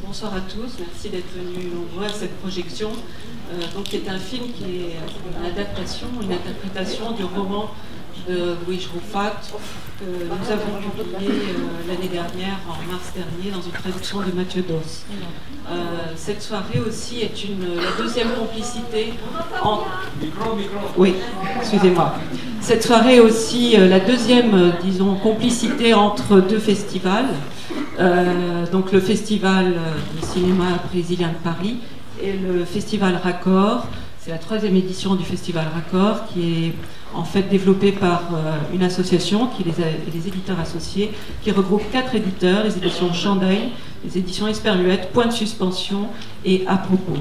Bonsoir à tous, merci d'être venus nombreux à cette projection, qui est un film qui est une adaptation, une interprétation du roman de Luís Rufato que nous avons publié l'année dernière, en mars dernier, dans une traduction de Mathieu Dos. Cette soirée aussi est la deuxième complicité entre... Oui, excusez-moi. Cette soirée est aussi la deuxième, disons, complicité entre deux festivals. Donc le festival de cinéma brésilien de Paris et le festival Raccord. C'est la troisième édition du festival Raccord qui est en fait développée par une association qui est les éditeurs associés, qui regroupe 4 éditeurs, les éditions Chandail, les éditions Esperluette, Point de Suspension et À Propos.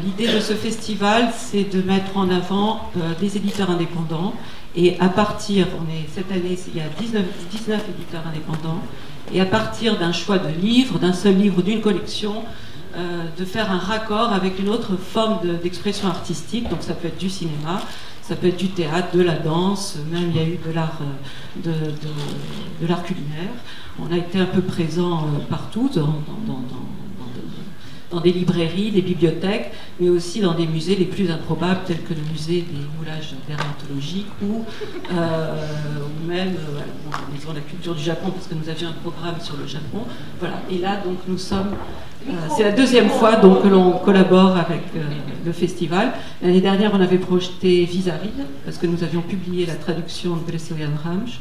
L'idée de ce festival, c'est de mettre en avant des éditeurs indépendants, et à partir, cette année, il y a 19 éditeurs indépendants, et à partir d'un choix de livres, d'un seul livre, d'une collection, de faire un raccord avec une autre forme d'expression artistique. Donc ça peut être du cinéma, ça peut être du théâtre, de la danse, même il y a eu de l'art culinaire. On a été un peu présent partout, dans des librairies, des bibliothèques, mais aussi dans des musées les plus improbables, tels que le musée des moulages dermatologiques ou même la Maison de la culture du Japon, parce que nous avions un programme sur le Japon. Voilà. Et là, donc, nous sommes... c'est la deuxième fois donc, que l'on collabore avec le festival. L'année dernière, on avait projeté Vis-à-Vis, parce que nous avions publié la traduction de Brasilian Ramos.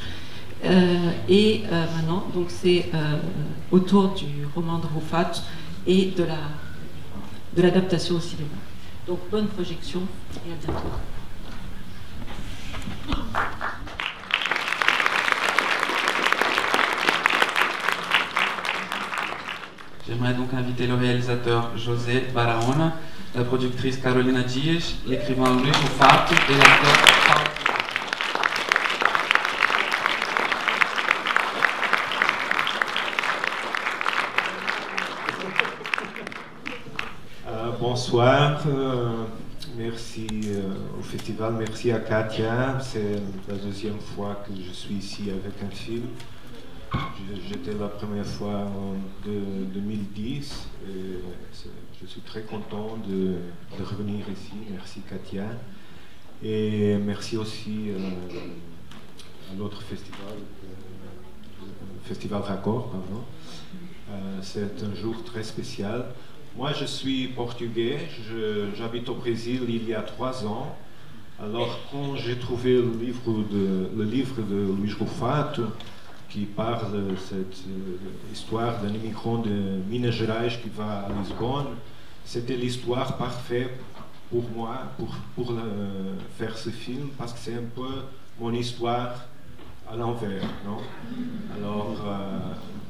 Et maintenant, donc, c'est autour du roman de Rufato et de l'adaptation au cinéma. Donc bonne projection et à bientôt. J'aimerais donc inviter le réalisateur José Barahona, la productrice Carolina Dias, l'écrivain Luís Rufato et l'acteur Paulo. Bonsoir, merci au festival, merci à Katia. C'est la deuxième fois que je suis ici avec un film. J'étais la première fois en 2010 et je suis très content de revenir ici. Merci Katia. Et merci aussi à l'autre festival, Festival Raccord, pardon. C'est un jour très spécial. Moi, je suis portugais, j'habite au Brésil il y a 3 ans. Alors, quand j'ai trouvé le livre de Luís Rufato, qui parle de cette histoire d'un immigrant de Minas Gerais qui va à Lisbonne, c'était l'histoire parfaite pour moi, pour faire ce film, parce que c'est un peu mon histoire à l'envers, non? Alors,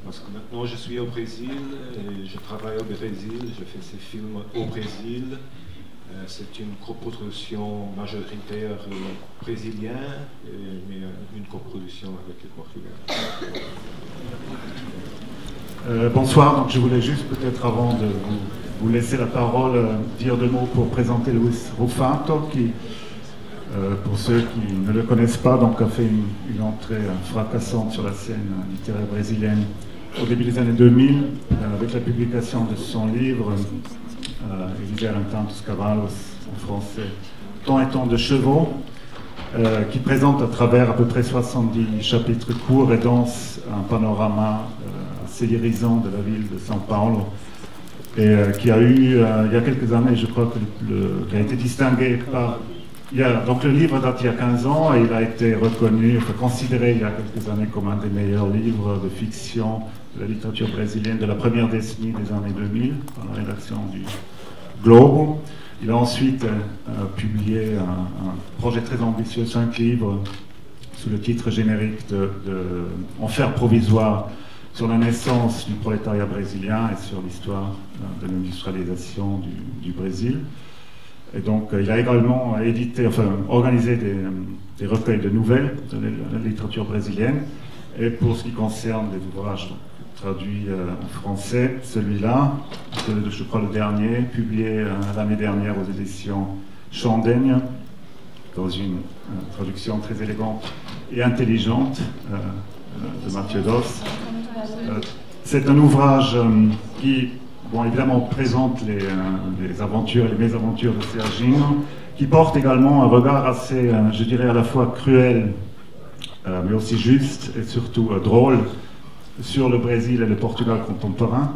parce que maintenant je suis au Brésil, et je travaille au Brésil, je fais ces films au Brésil. C'est une coproduction majoritaire brésilienne, mais une coproduction avec les Portugais. Bonsoir, donc je voulais juste peut-être avant de vous laisser la parole, dire 2 mots pour présenter Luís Rufato, qui, pour ceux qui ne le connaissent pas, donc a fait une entrée fracassante sur la scène littéraire brésilienne au début des années 2000, avec la publication de son livre Elisera tantos cavalos, en français, Tant et tant de chevaux, qui présente à travers à peu près 70 chapitres courts et denses un panorama assez irisant de la ville de São Paulo, et qui a eu, il y a quelques années, je crois, qui a été distingué par... donc le livre date il y a 15 ans et il a été reconnu, enfin considéré il y a quelques années comme un des meilleurs livres de fiction de la littérature brésilienne de la première décennie des années 2000 par la rédaction du Globo. Il a ensuite publié un projet très ambitieux, 5 livres sous le titre générique de Enfer provisoire sur la naissance du prolétariat brésilien et sur l'histoire de l'industrialisation du Brésil. Et donc, il a également organisé des recueils de nouvelles de la littérature brésilienne. Et pour ce qui concerne les ouvrages traduits en français, celui-là, je crois le dernier, publié l'année dernière aux éditions Chandaigne, dans une traduction très élégante et intelligente de Mathieu Dos. C'est un ouvrage qui bon, évidemment, présente les aventures et les mésaventures de Serginho, qui porte également un regard assez, je dirais, à la fois cruel, mais aussi juste et surtout drôle sur le Brésil et le Portugal contemporain,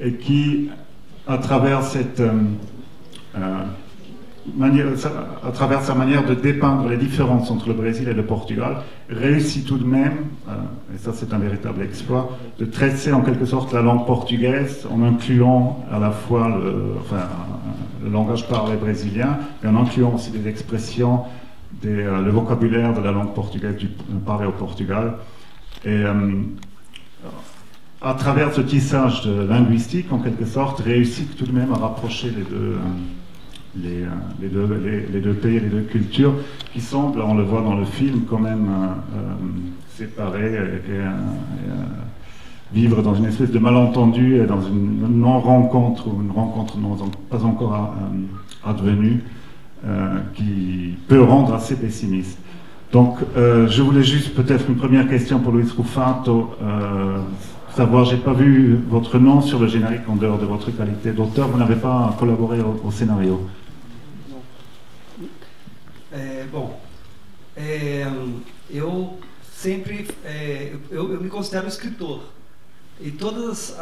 et qui, à travers à travers sa manière de dépeindre les différences entre le Brésil et le Portugal, réussit tout de même, et ça c'est un véritable exploit, de tresser en quelque sorte la langue portugaise en incluant à la fois le langage parlé brésilien, mais en incluant aussi des expressions, le vocabulaire de la langue portugaise parlée au Portugal. Et à travers ce tissage linguistique, en quelque sorte, réussit tout de même à rapprocher les deux pays, les deux cultures, qui semblent, on le voit dans le film, quand même séparées et vivre dans une espèce de malentendu et dans une non-rencontre, ou une rencontre pas encore advenue, qui peut rendre assez pessimiste. Donc, je voulais juste peut-être une première question pour Luis Rufato. Savoir, j'ai pas vu votre nom sur le générique en dehors de votre qualité d'auteur. Vous n'avez pas collaboré au scénario? Eu me considero escritor e todos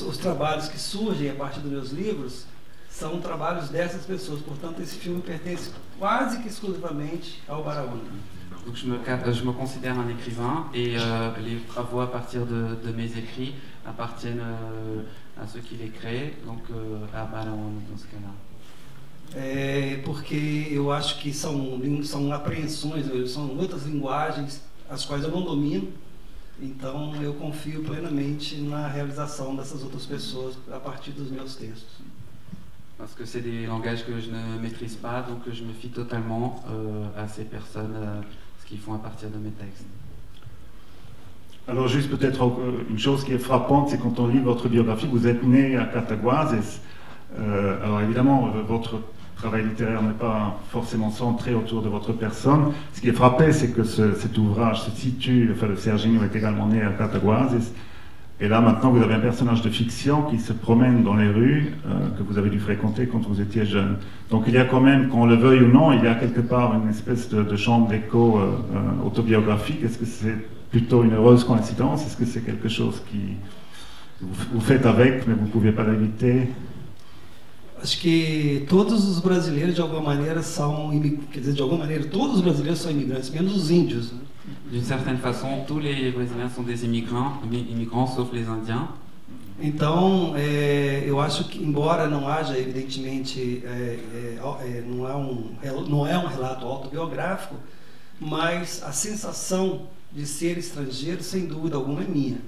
os trabalhos que surgem a partir dos meus livros são trabalhos dessas pessoas. Portanto, esse filme pertence quase que exclusivamente ao Barahona. Donc je me considère un écrivain et les travaux à partir de mes écrits appartiennent à ceux qui les créent, donc à Barahona dans ce cas-là. Porque eu acho que são apreensões, são outras linguagens as quais eu não domino, então eu confio plenamente na realização dessas outras pessoas a partir dos meus textos. Parce que c'est des langages que je ne maîtrise pas, donc je me fie totalement à ces personnes, ce qu'ils font à partir de mes textes. Alors juste peut-être une chose qui est frappante, c'est quand on lit votre biographie, vous êtes né à Cataguases. Alors évidemment, votre travail littéraire n'est pas forcément centré autour de votre personne. Ce qui est frappé, c'est que cet ouvrage se situe, enfin le Serginho est également né à Cataguases. Et là, maintenant, vous avez un personnage de fiction qui se promène dans les rues, que vous avez dû fréquenter quand vous étiez jeune. Donc il y a quand même, qu'on le veuille ou non, il y a quelque part une espèce de chambre d'écho autobiographique. Est-ce que c'est plutôt une heureuse coïncidence? Est-ce que c'est quelque chose qui vous faites avec, mais vous ne pouvez pas l'éviter? Acho que todos os brasileiros, de alguma maneira, são imigrantes. Quer dizer, de alguma maneira, todos os brasileiros são imigrantes, menos os índios. D'une certaine façon, tous les Brésiliens sont des immigrants sauf les Indiens. Então, eu acho que, embora não haja, evidentemente, não é um relato autobiográfico, mas a sensação de ser estrangeiro, sem dúvida alguma, é minha.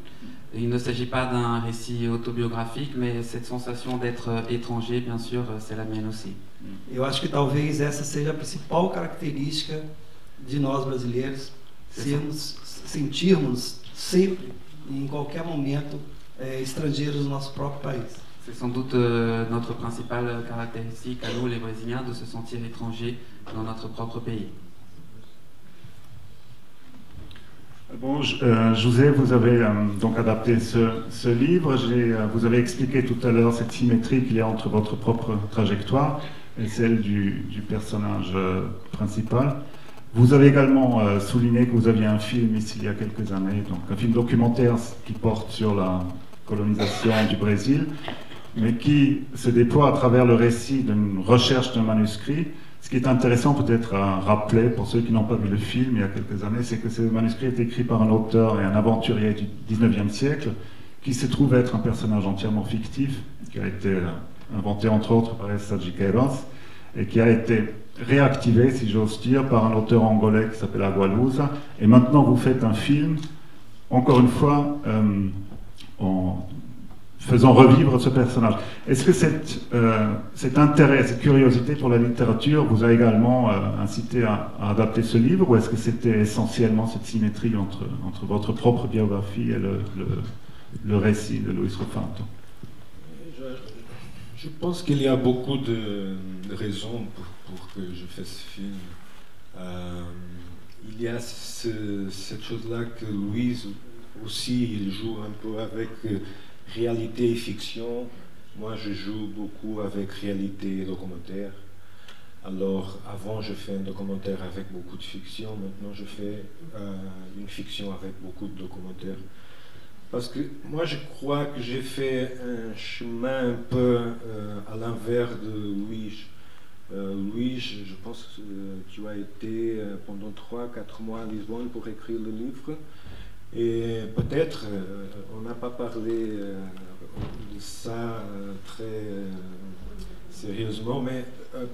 Il ne s'agit pas d'un récit autobiographique, mais cette sensation d'être étranger, bien sûr, c'est la mienne aussi. Eu acho que talvez essa seja a principal característica de nós brasileiros, sentirmos sempre, em qualquer momento, estrangeiros no nosso próprio país. C'est sans doute notre principale caractéristique à nous, les Brésiliens, de se sentir étrangers dans notre propre pays. Bon, José, vous avez donc adapté ce livre. Vous avez expliqué tout à l'heure cette symétrie qu'il y a entre votre propre trajectoire et celle du personnage principal. Vous avez également souligné que vous aviez un film ici il y a quelques années, donc un film documentaire qui porte sur la colonisation du Brésil, mais qui se déploie à travers le récit d'une recherche d'un manuscrit. Ce qui est intéressant peut-être à rappeler pour ceux qui n'ont pas vu le film il y a quelques années, c'est que ce manuscrit est écrit par un auteur et un aventurier du 19e siècle qui se trouve être un personnage entièrement fictif, qui a été inventé entre autres par Eça de Queiroz et qui a été réactivé, si j'ose dire, par un auteur angolais qui s'appelle Agualusa. Et maintenant vous faites un film, encore une fois, en faisant revivre ce personnage. Est-ce que cet intérêt, cette curiosité pour la littérature vous a également incité à adapter ce livre, ou est-ce que c'était essentiellement cette symétrie entre votre propre biographie et le récit de Luis Rufato? Je pense qu'il y a beaucoup de raisons pour que je fasse ce film. Il y a cette chose-là que Luis aussi, il joue un peu avec réalité et fiction. Moi, je joue beaucoup avec réalité et documentaire. Alors, avant, je fais un documentaire avec beaucoup de fiction. Maintenant, je fais une fiction avec beaucoup de documentaires. Parce que moi, je crois que j'ai fait un chemin un peu à l'inverse de Louis. Louis, je pense que tu as été pendant 3-4 mois à Lisbonne pour écrire le livre. Et peut-être, on n'a pas parlé de ça très sérieusement, mais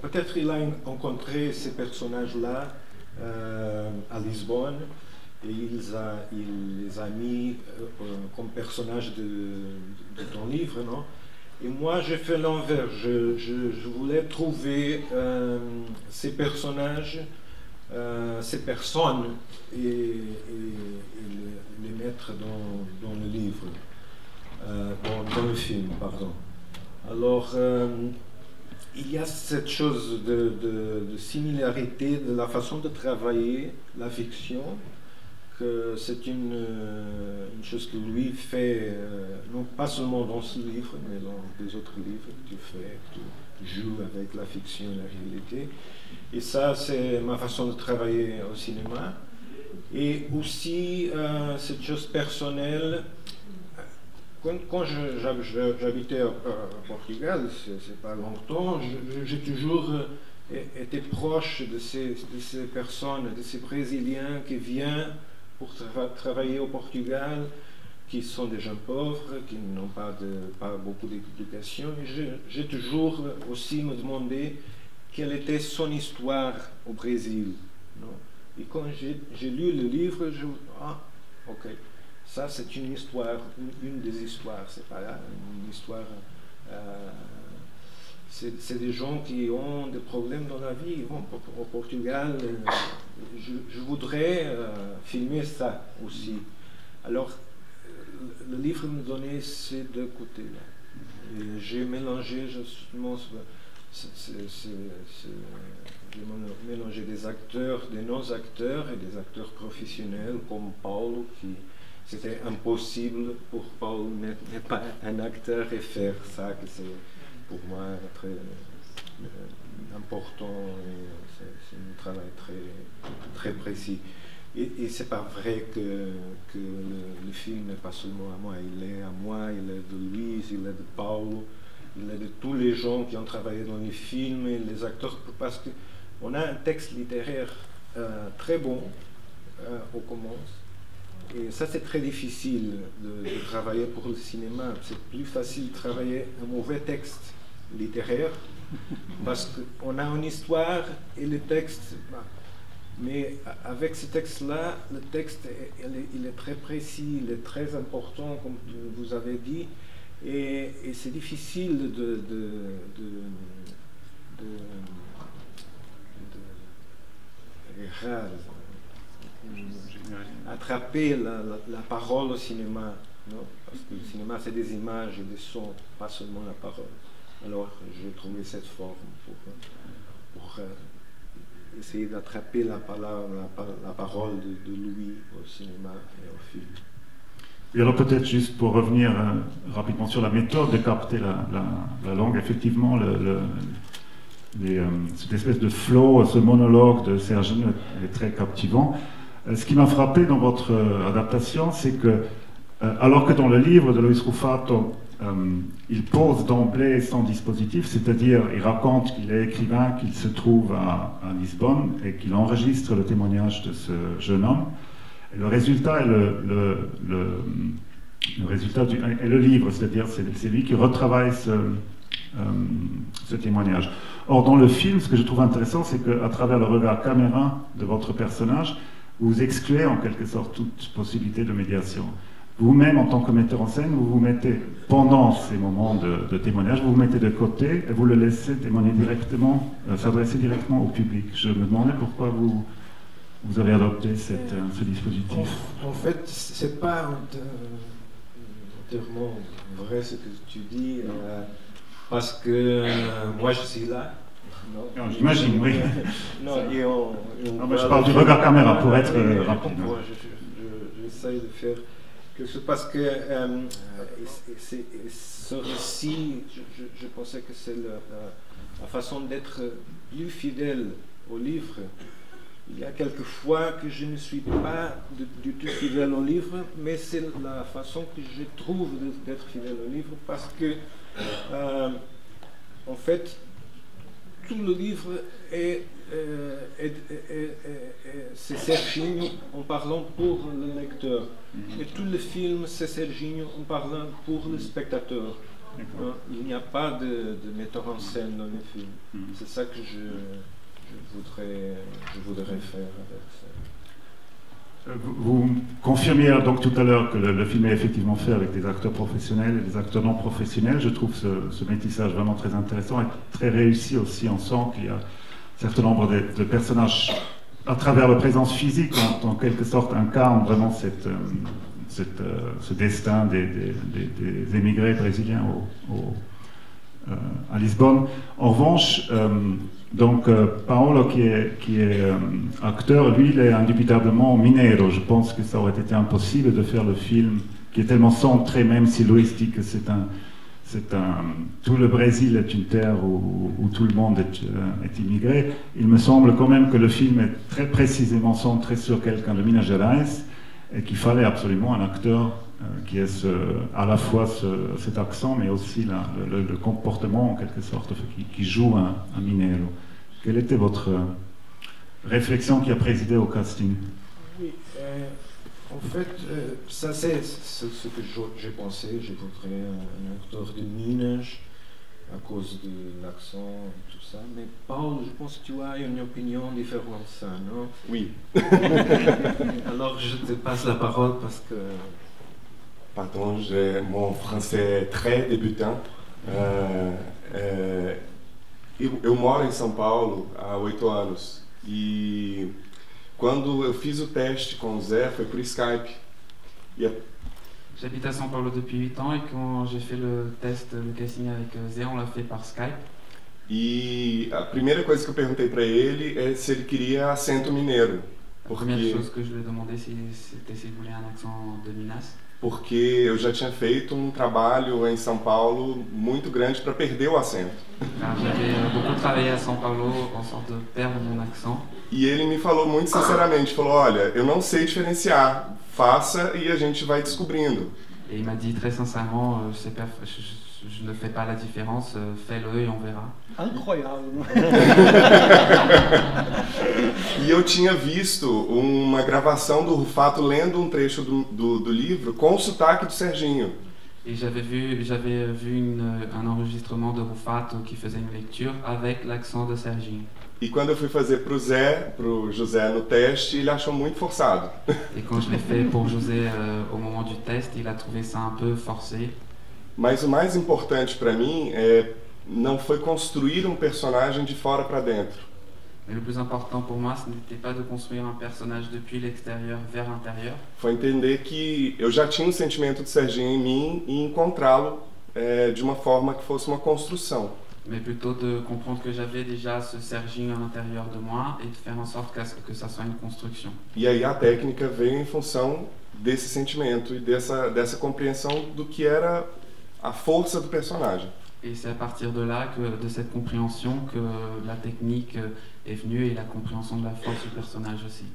peut-être il a rencontré ces personnages-là à Lisbonne et il les a mis comme personnages de ton livre, non? Et moi, j'ai fait l'envers. Je voulais trouver ces personnages, ces personnes et les mettre dans le livre, dans le film, pardon. Alors, il y a cette chose de similarité de la façon de travailler la fiction, que c'est une chose que lui fait, non pas seulement dans ce livre, mais dans des autres livres que tu fais, que tu joues avec la fiction et la réalité. Et ça, c'est ma façon de travailler au cinéma. Et aussi, cette chose personnelle, quand j'habitais au Portugal, c'est pas longtemps, j'ai toujours été proche de ces personnes, de ces Brésiliens qui viennent pour travailler au Portugal, qui sont des gens pauvres, qui n'ont pas beaucoup d'éducation. J'ai toujours aussi me demandé quelle était son histoire au Brésil. Non? Et quand j'ai lu le livre, ok, ça c'est une histoire, une des histoires, c'est pas une histoire. C'est des gens qui ont des problèmes dans la vie. Bon, au Portugal, je voudrais filmer ça aussi. Alors, le livre me donnait ces deux côtés-là. J'ai mélangé justement, j'ai mélangé des acteurs, des non-acteurs et des acteurs professionnels comme Paulo, qui c'était impossible pour Paulo n'être pas un acteur et faire ça, que c'est pour moi très important et c'est un travail très précis. Et c'est pas vrai que le film n'est pas seulement à moi, il est à moi, il est de Luis, il est de Paulo, il est de tous les gens qui ont travaillé dans les films et les acteurs, parce qu'on a un texte littéraire très bon au commence. Et ça, c'est très difficile de travailler pour le cinéma. C'est plus facile de travailler un mauvais texte littéraire parce qu'on a une histoire et le texte. Mais avec ce texte-là, le texte, il est très précis, il est très important, comme vous avez dit, et c'est difficile de attraper la parole au cinéma, non? Parce que le cinéma c'est des images et des sons, pas seulement la parole. Alors j'ai trouvé cette forme pour essayer d'attraper la parole de Louis au cinéma et au film. Et alors peut-être juste pour revenir rapidement sur la méthode de capter la langue, effectivement cette espèce de flow, ce monologue de Serge est très captivant. Ce qui m'a frappé dans votre adaptation, c'est que, alors que dans le livre de Luis Rufato, il pose d'emblée son dispositif, c'est-à-dire il raconte qu'il est écrivain, qu'il se trouve à Lisbonne et qu'il enregistre le témoignage de ce jeune homme. Et le résultat est le livre, c'est-à-dire c'est lui qui retravaille ce témoignage. Or, dans le film, ce que je trouve intéressant, c'est qu'à travers le regard caméra de votre personnage, vous excluez en quelque sorte toute possibilité de médiation. Vous-même, en tant que metteur en scène, vous vous mettez, pendant ces moments de témoignage, vous vous mettez de côté et vous le laissez témoigner directement, s'adresser directement au public. Je me demandais pourquoi vous avez adopté ce dispositif. En fait, c'est pas entièrement vrai ce que tu dis, parce que moi je suis là. Non, j'imagine, oui. Non, mais je parle du regard caméra pour être rapide. J'essaie de faire Parce que ce récit, je pensais que c'est la façon d'être plus fidèle au livre. Il y a quelques fois que je ne suis pas du tout fidèle au livre, mais c'est la façon que je trouve d'être fidèle au livre, parce que, en fait, tout le livre c'est Serginho en parlant pour le lecteur. Et tout le film, c'est Serginho en parlant pour le spectateur. Il n'y a pas de metteur en scène dans le film. C'est ça que je voudrais faire avec ça. Vous confirmiez donc tout à l'heure que le film est effectivement fait avec des acteurs professionnels et des acteurs non professionnels. Je trouve ce métissage vraiment très intéressant et très réussi aussi. On sent qu'il y a un certain nombre de personnages, à travers leur présence physique, en quelque sorte incarnent vraiment ce destin des émigrés brésiliens à Lisbonne. En revanche, Paolo, qui est acteur, lui, il est indubitablement mineiro. Je pense que ça aurait été impossible de faire le film qui est tellement centré, même si Luis dit que tout le Brésil est une terre où tout le monde est immigré. Il me semble quand même que le film est très précisément centré sur quelqu'un de Minas Gerais et qu'il fallait absolument un acteur qui ait à la fois cet accent, mais aussi le comportement, en quelque sorte, qui joue un mineiro. Quelle était votre réflexion qui a présidé au casting? Oui, en fait, ça c'est ce que j'ai pensé. Je voudrais un acteur de Minas à cause de l'accent et tout ça. Mais Paul, je pense que tu as une opinion différente de ça, non? Oui. Alors je te passe la parole parce que... Pardon, mon français est très débutant. Eu moro em São Paulo há 8 anos e quando eu fiz o teste com o Zé foi por Skype. J'habite à São Paulo depuis 8 ans et quand j'ai fait le casting avec Zé, on l'a fait par Skype. E a primeira coisa que eu perguntei para ele é se ele queria acento mineiro. La première chose que je lui ai demandé, c'était s'il voulait un accent de Minas. Porque eu já tinha feito trabalho em São Paulo muito grande para perder o acento. J'avais beaucoup travaillé à São Paulo en sorte de perdre mon accent. E ele me falou muito sinceramente, falou, olha, eu não sei diferenciar, faça e a gente vai descobrindo. Et il m'a dit très sincèrement, je ne fais pas la différence, fais-le et on verra. Incroyable. E eu tinha visto uma gravação do Rufato lendo um trecho do livro com o sotaque do Serginho. Et j'avais vu un enregistrement de Rufato qui faisait une lecture avec l'accent de Serginho. E quando eu fui fazer pro José no teste, ele achou muito forçado. Et quand je l'ai fait pour José au moment du test, il a trouvé ça un peu forcé. Mas o mais importante para mim não foi construir um personagem de fora para dentro. Mais le plus important pour moi, ce n'était pas de construire un personnage depuis l'extérieur vers l'intérieur. Foi entender que eu já tinha um sentimento de Serginho em mim e encontrá-lo de uma forma que fosse uma construção. Mais plutôt de comprendre que j'avais déjà ce Serginho à l'intérieur de moi et de faire en sorte que ça soit une construction. E aí a técnica veio em função desse sentimento e dessa compreensão do que era a força do personagem. Et c'est à partir de là, de cette compréhension, que la technique est venue et la compréhension de la force du personnage aussi.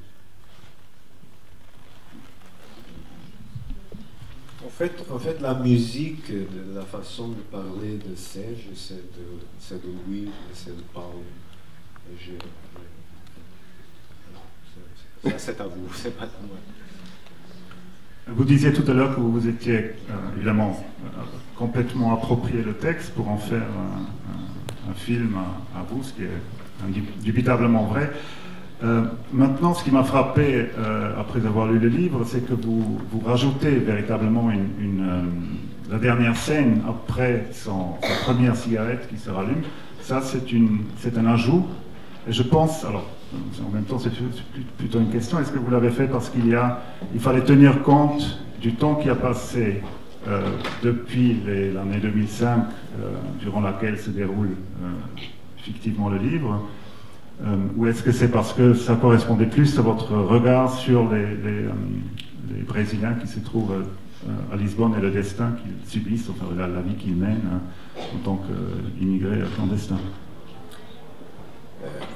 En fait, la musique, la façon de parler de Serge, c'est de Louis et c'est de Paulo. Ça, c'est à vous, c'est pas à moi. Vous disiez tout à l'heure que vous vous étiez évidemment complètement approprié le texte pour en faire un film à vous, ce qui est indubitablement vrai. Maintenant, ce qui m'a frappé après avoir lu le livre, c'est que vous rajoutez véritablement la dernière scène après sa première cigarette qui se rallume. Ça, c'est un ajout. Et je pense, alors en même temps c'est plutôt une question, est-ce que vous l'avez fait parce qu'il fallait tenir compte du temps qui a passé depuis l'année 2005, durant laquelle se déroule fictivement le livre, ou est-ce que c'est parce que ça correspondait plus à votre regard sur les Brésiliens qui se trouvent à Lisbonne et le destin qu'ils subissent, enfin la vie qu'ils mènent en tant qu'immigrés clandestins.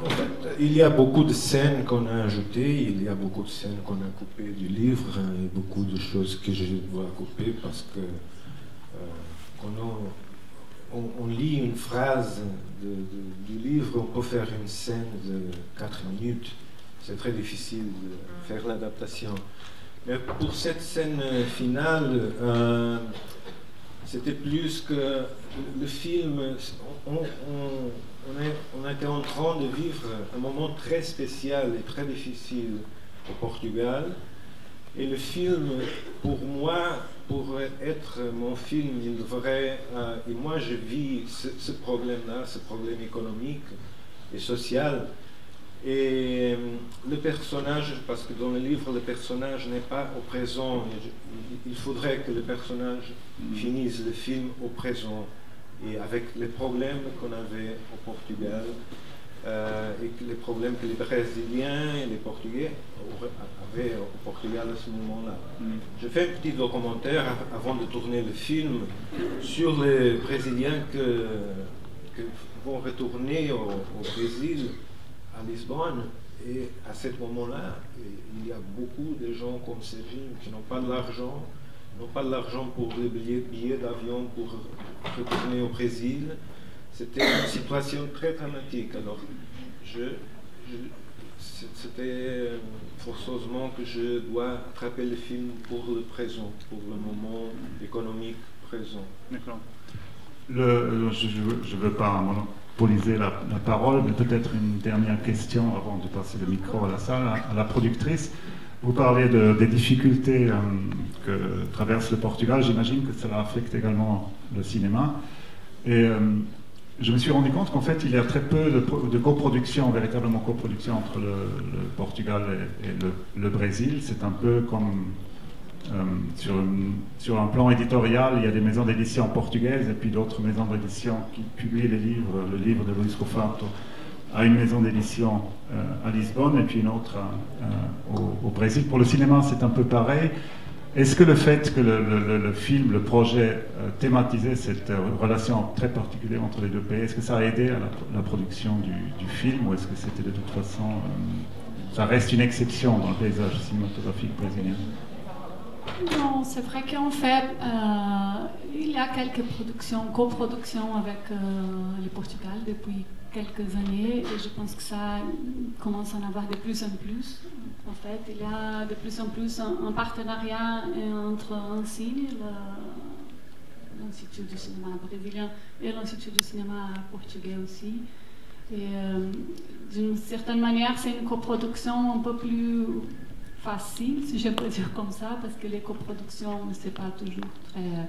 En fait, il y a beaucoup de scènes qu'on a ajoutées, il y a beaucoup de scènes qu'on a coupées du livre, et beaucoup de choses que je dois couper parce que quand on lit une phrase du livre, on peut faire une scène de 4 minutes. C'est très difficile de faire l'adaptation. Mais pour cette scène finale, c'était plus que le film. On était en train de vivre un moment très spécial et très difficile au Portugal. Et le film, pour moi, pour être mon film, il devrait... et moi, je vis ce problème-là, ce problème économique et social. Et le personnage, parce que dans le livre, le personnage n'est pas au présent. Il faudrait que le personnage finisse le film au présent. Et avec les problèmes qu'on avait au Portugal, et les problèmes que les Brésiliens et les Portugais avaient au Portugal à ce moment-là. Je fais un petit documentaire avant de tourner le film sur les Brésiliens qui vont retourner au Brésil, à Lisbonne. Et à ce moment-là, il y a beaucoup de gens comme Séville qui n'ont pas de l'argent. N'ont pas de l'argent pour les billets d'avion pour retourner au Brésil. C'était une situation très dramatique. Alors, c'était forcément que je dois attraper le film pour le présent, pour le moment économique présent. D'accord. Je ne veux pas monopoliser la parole, mais peut-être une dernière question avant de passer le micro à la salle, à la productrice. Vous parlez des difficultés que traverse le Portugal. J'imagine que cela affecte également le cinéma. Et je me suis rendu compte qu'en fait, il y a très peu de coproduction, véritablement coproduction entre le Portugal et le Brésil. C'est un peu comme sur un plan éditorial, il y a des maisons d'édition portugaises et puis d'autres maisons d'édition qui publient les livres. Le livre de Luís Rufato à une maison d'édition à Lisbonne et puis une autre au Brésil. Pour le cinéma, c'est un peu pareil. Est-ce que le fait que le film, le projet thématisait cette relation très particulière entre les deux pays, est-ce que ça a aidé à la production du film ou est-ce que c'était de toute façon... ça reste une exception dans le paysage cinématographique brésilien? Non, c'est vrai qu'en fait, il y a quelques coproductions avec le Portugal depuis quelques années et je pense que ça commence à en avoir de plus en plus. En fait, il y a de plus en plus un partenariat entre l'INCINE, l'Institut du cinéma brésilien, et l'Institut du cinéma portugais aussi. Et d'une certaine manière, c'est une coproduction un peu plus facile, si je peux dire comme ça, parce que les coproductions, c'est pas toujours très...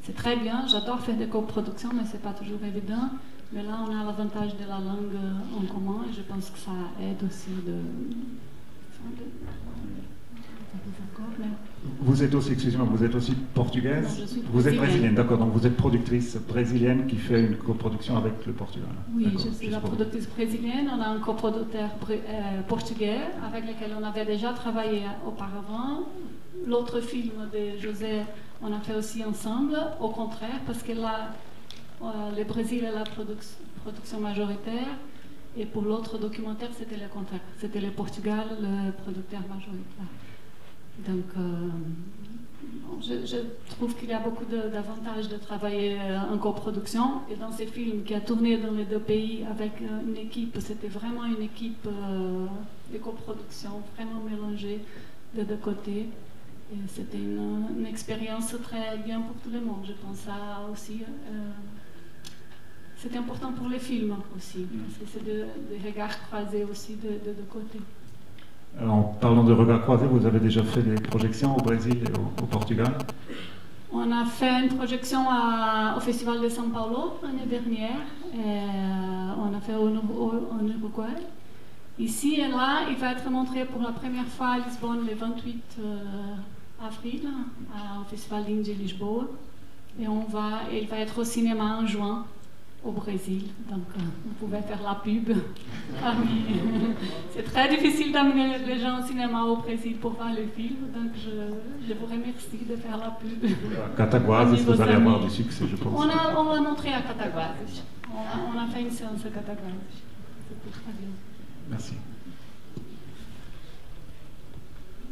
C'est très bien, j'adore faire des coproductions, mais c'est pas toujours évident. Mais là, on a l'avantage de la langue en commun et je pense que ça aide aussi Vous êtes aussi, excusez-moi, vous êtes aussi portugaise? Non, vous êtes brésilienne, d'accord, donc vous êtes productrice brésilienne qui fait une coproduction avec le Portugal. Oui, je suis la productrice brésilienne, on a un coproducteur portugais avec lequel on avait déjà travaillé auparavant. L'autre film de José, on a fait aussi ensemble, au contraire, parce que là, le Brésil est la production majoritaire et pour l'autre documentaire, c'était le contraire. C'était le Portugal, le producteur majoritaire. Donc, je trouve qu'il y a beaucoup d'avantages de travailler en coproduction. Et dans ces films qui a tourné dans les deux pays avec une équipe, c'était vraiment une équipe de coproduction, vraiment mélangée de deux côtés. Et c'était une expérience très bien pour tout le monde. Je pense ça aussi. C'était important pour les films aussi, parce que c'est des regards croisés aussi de deux côtés. En parlant de regards croisés, vous avez déjà fait des projections au Brésil et au Portugal? On a fait une projection au Festival de São Paulo l'année dernière. On a fait en Uruguay. Ici et là, il va être montré pour la première fois à Lisbonne le 28 avril au Festival d'Indie Lisboa. Et il va être au cinéma en juin au Brésil. Donc, vous pouvez faire la pub. Ah oui. C'est très difficile d'amener les gens au cinéma au Brésil pour voir le film. Donc, je vous remercie de faire la pub. À Cataguases, vous allez avoir du succès, je pense. On l'a montré à Cataguases. On a fait une séance à Cataguases. C'était très bien. Merci.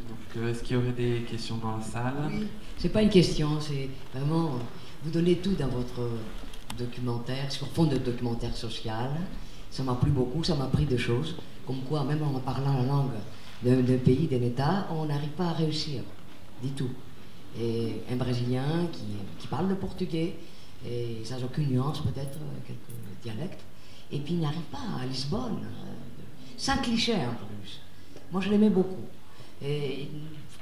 Donc, est-ce qu'il y aurait des questions dans la salle? Oui. C'est pas une question, c'est vraiment... Vous donnez tout dans votre documentaire, sur fond de documentaire social. Ça m'a plu beaucoup, ça m'a appris des choses. Comme quoi, même en parlant la langue d'un pays, d'un État, on n'arrive pas à réussir du tout. Et un Brésilien qui parle le portugais, et sans aucune nuance peut-être, quelques dialectes, et puis il n'arrive pas à Lisbonne, sans cliché en plus. Moi je l'aimais beaucoup. Et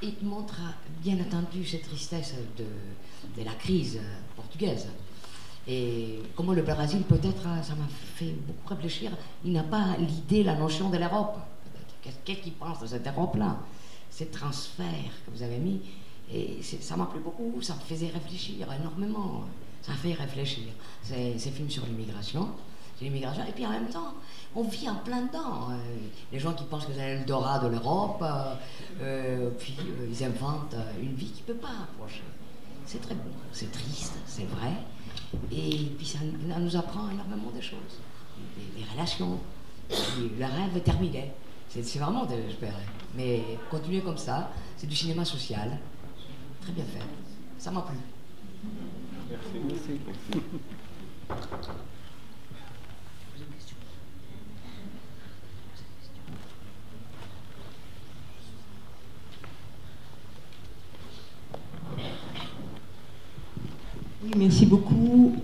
il montre bien entendu cette tristesse de la crise portugaise. Et comment le Brésil, peut-être, ça m'a fait beaucoup réfléchir, il n'a pas l'idée, la notion de l'Europe. Qu'est-ce qu'il pense de cette Europe-là? Ces transferts que vous avez mis, et ça m'a plu beaucoup, ça me faisait réfléchir énormément. Ça fait réfléchir. Ces films sur l'immigration, et puis en même temps, on vit en plein dedans. Les gens qui pensent que c'est l'Eldorado de l'Europe, puis ils inventent une vie qui ne peut pas approcher. C'est très beau, c'est triste, c'est vrai. Et puis ça nous apprend énormément de choses. Des relations. Puis le rêve est terminé. C'est vraiment désespéré. Mais continuer comme ça, c'est du cinéma social. Très bien fait. Ça m'a plu. Merci. Oui, merci beaucoup.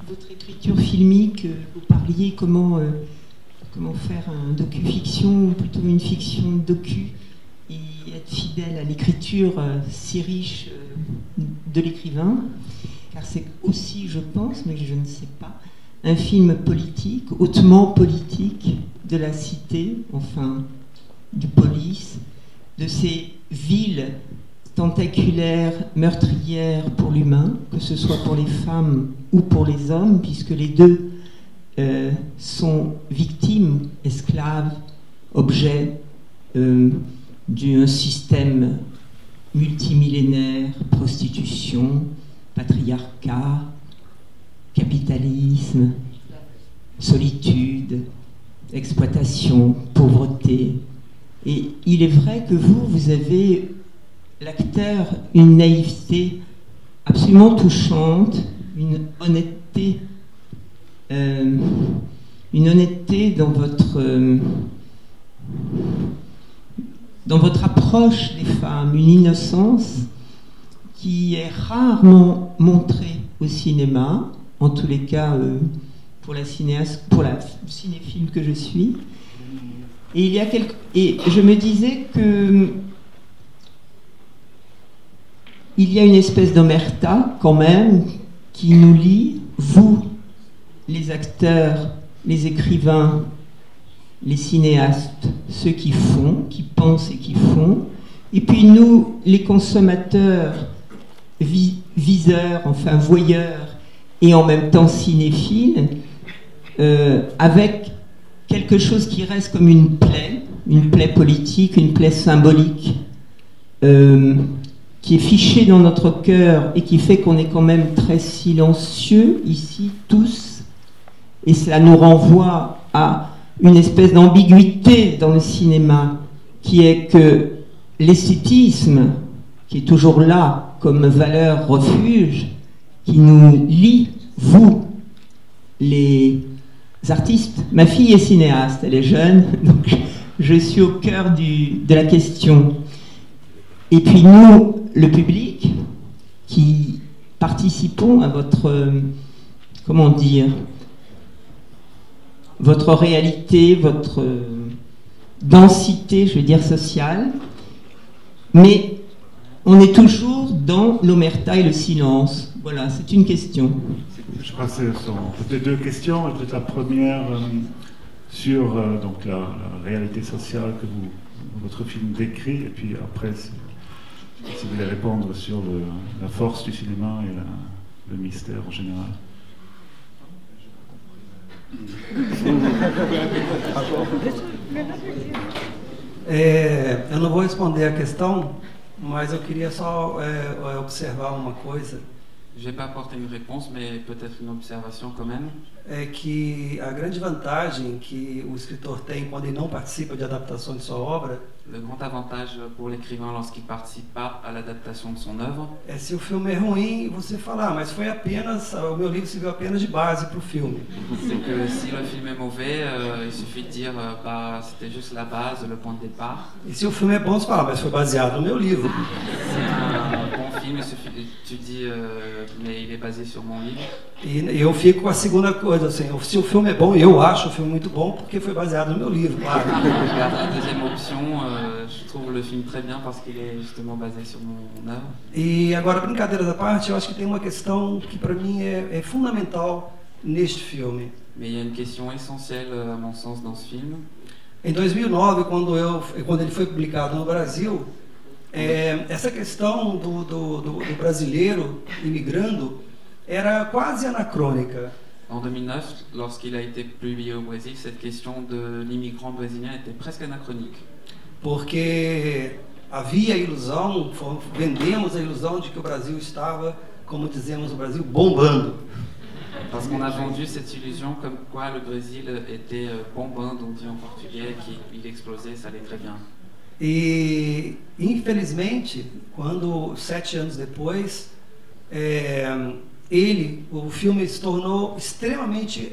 Votre écriture filmique, vous parliez comment faire un docu-fiction, ou plutôt une fiction docu, et être fidèle à l'écriture si riche de l'écrivain, car c'est aussi, je pense, mais je ne sais pas, un film politique, hautement politique, de la cité, enfin, du police, de ces villes tentaculaires, meurtrières pour l'humain, que ce soit pour les femmes ou pour les hommes, puisque les deux sont victimes, esclaves, objets d'un système multimillénaire, prostitution, patriarcat, capitalisme, solitude, exploitation, pauvreté. Et il est vrai que vous avez, l'acteur, une naïveté absolument touchante, une honnêteté dans votre approche des femmes, une innocence qui est rarement montrée au cinéma, en tous les cas pour la cinéaste, pour la cinéphile que je suis. Et et je me disais que il y a une espèce d'omerta quand même qui nous lie, vous, les acteurs, les écrivains, les cinéastes, ceux qui font, qui pensent et qui font, et puis nous, les consommateurs, viseurs, enfin voyeurs, et en même temps cinéphiles, avec quelque chose qui reste comme une plaie politique, une plaie symbolique, qui est fichée dans notre cœur et qui fait qu'on est quand même très silencieux ici, tous, et cela nous renvoie à une espèce d'ambiguïté dans le cinéma, qui est que l'esthétisme, qui est toujours là comme valeur refuge, qui nous lie, vous, les artistes. Ma fille est cinéaste, elle est jeune, donc je suis au cœur de la question. Et puis nous, le public, qui participons à votre, comment dire, votre réalité, votre densité, je veux dire, sociale, mais on est toujours dans l'omerta et le silence. Voilà, c'est une question. Je pense que ce sont peut-être deux questions. Peut-être la première sur donc la réalité sociale que votre film décrit, et puis après, si vous voulez répondre sur la force du cinéma et le mystère en général. Eu não vou responder a questão, mas eu queria só observar uma coisa. Je vais pas apporter une réponse, mais peut-être une observation quand même. É que a grande vantagem que o escritor tem quando ele não participa de adaptação de sua obra Le grand avantage pour l'écrivain lorsqu'il participe pas à l'adaptation de son œuvre, é se o filme é ruim, você fala, mas foi apenas, o meu livro serviu apenas de base para o filme. c'est que si le film est mauvais, il suffit de dire bah, c'était juste la base, le point de départ. E se o filme é bom, você fala, mas foi baseado no meu livro. C'est un bon film, il suffit, tu dis mais il est basé sur mon livre. E eu fico com a segunda coisa, assim, se o filme é bom, eu acho o filme muito bom porque foi baseado no meu livro, claro. La deuxième option, je trouve le film très bien parce qu'il est justement basé sur mon œuvre. E agora, brincadeiras à parte, eu acho que tem uma questão que para mim é fundamental neste filme. Mais il y a une question essentielle à mon sens dans ce film. Em 2009, quando ele foi publicado no Brasil, essa questão do brasileiro imigrando era quase anacrônica. En 2009, lorsqu'il a été publié au Brésil, cette question de l'immigrant brésilien était presque anachronique. Porque havia a ilusão, vendemos a ilusão de que o Brasil estava, como dizemos no Brasil, bombando. Parce qu'on a vendu cette illusion comme quoi le Brésil était bombando, on dit en portugais, qu'il explosait, ça allait très bien. E, infelizmente, quando 7 anos depois, o filme se tornou extremamente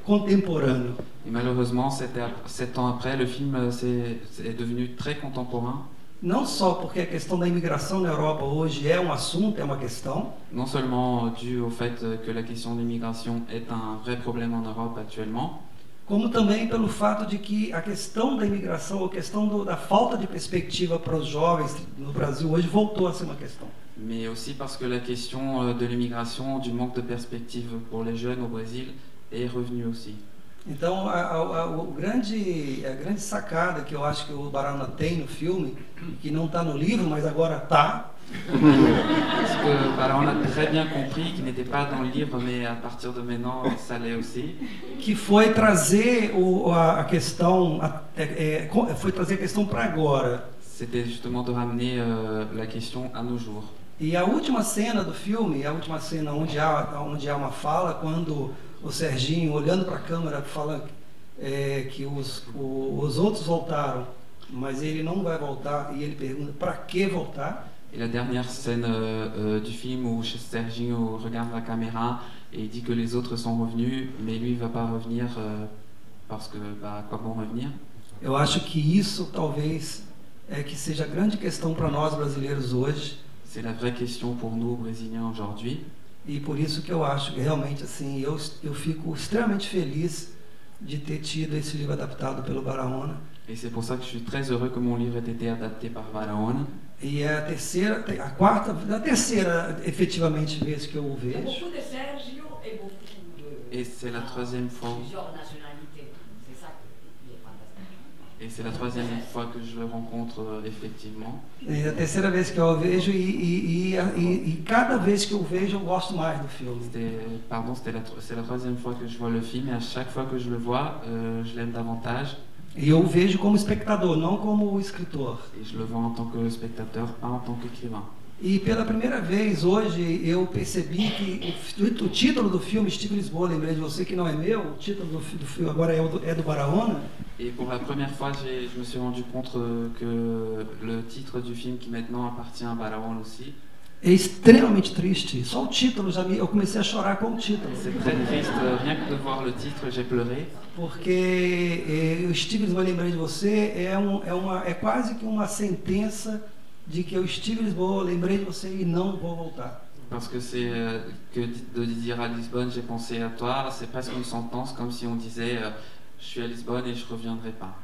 contemporâneo. Et malheureusement, 7 ans après, le film est devenu très contemporain. Não só porque a questão da imigração na Europa hoje é um assunto, é uma questão. Non seulement dû au fait que la question de l'immigration est un vrai problème en Europe actuellement, como também pelo fato de que a questão da imigração, a questão da falta de perspectiva para os jovens no Brasil hoje voltou a ser uma questão. mais aussi parce que la question de l'immigration, du manque de perspective pour les jeunes au Brésil est revenue aussi. Então, a grande sacada que eu acho que o Barahona tem no filme, que não está no livro, mas agora está. Parce que Barahona a très bien compris qu'il n'était pas dans le livre, mais à partir de maintenant, ça l'est aussi. Que foi trazer a questão, foi trazer a questão para agora. C'était justement de ramener la question à nos jours. E a última cena do filme, a última cena onde há uma fala, quando o Serginho, olhando para a câmera, fala que os outros voltaram, mas ele não vai voltar, e ele pergunta, para que voltar? Et la dernière scène du film où Serginho regarde la caméra et il dit que les autres sont revenus, mais lui ne va pas revenir parce que, à quoi bon revenir? Eu acho que isso talvez que seja a grande questão para nós brasileiros hoje. C'est la vraie question pour nous, Brésiliens, aujourd'hui. E por isso que eu acho que realmente assim, eu fico extremamente feliz de ter tido esse livro adaptado pelo Barahona. Et c'est pour ça que je suis très heureux que mon livre ait été adapté par Barahona. E é a terceira efetivamente vez que eu o vejo. Et c'est la troisième fois. Et c'est la troisième fois que je le rencontre effectivement. É a terceira vez que eu o vejo e cada vez que eu vejo eu gosto mais do filme. C'est la troisième fois que je vois le film et à chaque fois que je le vois, je l'aime davantage. E eu o vejo como espectador, não como escritor. Et je le vois en tant que spectateur, pas en tant qu'écrivain. E pela primeira vez hoje eu percebi que o título do filme, Steve Lisboa, lembrei de você, que não é meu, o título do filme agora é do Barahona. Et pour la première fois, je me suis rendu compte que le titre du film, qui maintenant appartient à Barahona aussi, é extremamente triste. Só o título eu comecei a chorar com o título. C'est très triste, rien que de voir le titre, j'ai pleuré. Porque o Steve Lisboa, lembrei de você, é quase que uma sentença de que eu Steve Lisboa, lembrei de você e não vou voltar. Parce que c'est que de dire à Lisbonne, j'ai pensé à toi, c'est presque une sentence, comme si on disait je suis à Lisbonne et je reviendrai pas.